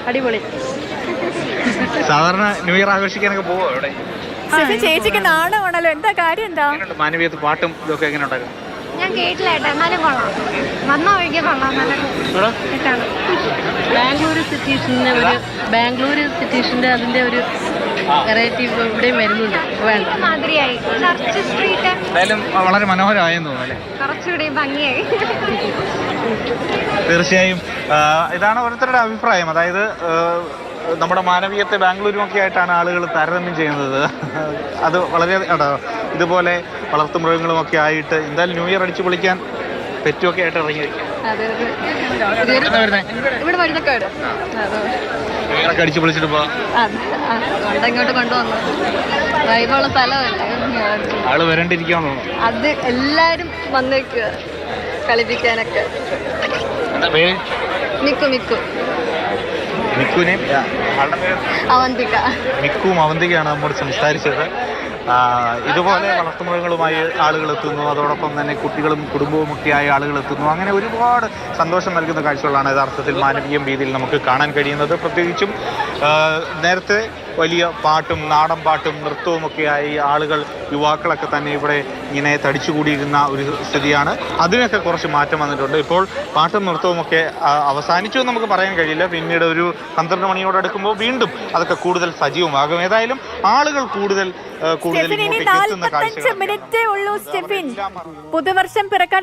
അടിപൊളി. സാധാരണ new year ആഘോഷിക്കാനൊക്കെ പോവോ ഇവിടെ? ചേച്ചിക്ക് നാണമാണല്ലോ, എന്താ കാര്യം? എന്താ മാനവീയത്ത് പാട്ടും ഇതൊക്കെ എങ്ങനെ ഉണ്ടായിരുന്നു? ഞാൻ കേട്ടില്ലേട്ടാ, എന്നാലും കൊള്ളാം. വന്ന ഒഴികെ കൊള്ളാം. ബാംഗ്ലൂർ സിറ്റീസിന്റെ അതിന്റെ ഒരു വെറൈറ്റി ഇവിടെയും വരുന്നുണ്ട്. മാതിരിയായി ചർച്ച് സ്ട്രീറ്റ് എന്തായാലും വളരെ മനോഹരമായെന്ന് തോന്നുന്നു അല്ലേ? കുറച്ചുകൂടി ഭംഗിയായി. തീർച്ചയായും ഇതാണ് ഓരോരുത്തരുടെ അഭിപ്രായം. അതായത് നമ്മുടെ മാനവീയത്തെ ബാംഗ്ലൂരും ഒക്കെ ആയിട്ടാണ് ആളുകൾ താരതമ്യം ചെയ്യുന്നത്. അത് വളരെ ഇതുപോലെ വളർത്തുമൃഗങ്ങളും ഒക്കെ ആയിട്ട് എന്തായാലും ന്യൂ ഇയർ അടിച്ചു പൊളിക്കാൻ പെറ്റുമൊക്കെ ആയിട്ട് ഇറങ്ങിയിരിക്കും. ഇവിടെ വഴുതക്കാട് ന്യൂ ഇയർ ഒക്കെ അടിച്ചു പൊളിച്ചിട്ട് ഇങ്ങോട്ട് കൊണ്ടുവന്നു. വൈബുള്ള സ്ഥലമല്ലേ, ആള് വരണ്ടിരിക്കാന്ന് തോന്നുന്നു. അത് എല്ലാരും വന്നേക്കുക കളിപ്പിക്കാനൊക്കെ. എന്താ പേര്? മിക്കും അവന്തികയാണ് നമ്മോട് സംസാരിച്ചത്. ഇതുപോലെ വളർത്തുമൃഗങ്ങളുമായി ആളുകൾ എത്തുന്നു, അതോടൊപ്പം തന്നെ കുട്ടികളും കുടുംബവും ഒക്കെയായി ആളുകൾ എത്തുന്നു. അങ്ങനെ ഒരുപാട് സന്തോഷം നൽകുന്ന കാഴ്ചകളാണ് യഥാർത്ഥത്തിൽ മാനവീയം വീതിയിൽ നമുക്ക് കാണാൻ കഴിയുന്നത്. പ്രത്യേകിച്ചും നേരത്തെ വലിയ പാട്ടും നാടൻ പാട്ടും നൃത്തവും ഒക്കെയായി ആളുകൾ യുവാക്കളൊക്കെ തന്നെ ഇവിടെ ഇങ്ങനെ തടിച്ചുകൂടിയിരുന്ന ഒരു സ്ഥിതിയാണ്. അതിനൊക്കെ കുറച്ച് മാറ്റം വന്നിട്ടുണ്ട്. ഇപ്പോൾ പാട്ടും നൃത്തവും ഒക്കെ അവസാനിച്ചു എന്ന് നമുക്ക് പറയാൻ കഴിയില്ല. പിന്നീട് ഒരു 12 മണിയോട് അടുക്കുമ്പോൾ വീണ്ടും അതൊക്കെ കൂടുതൽ സജീവമാകും. ഏതായാലും ആളുകൾ കൂടുതൽ 45 മിനിറ്റേ ഉള്ളൂ സ്റ്റെഫിൻ. പുതുവർഷം പിറക്കാൻ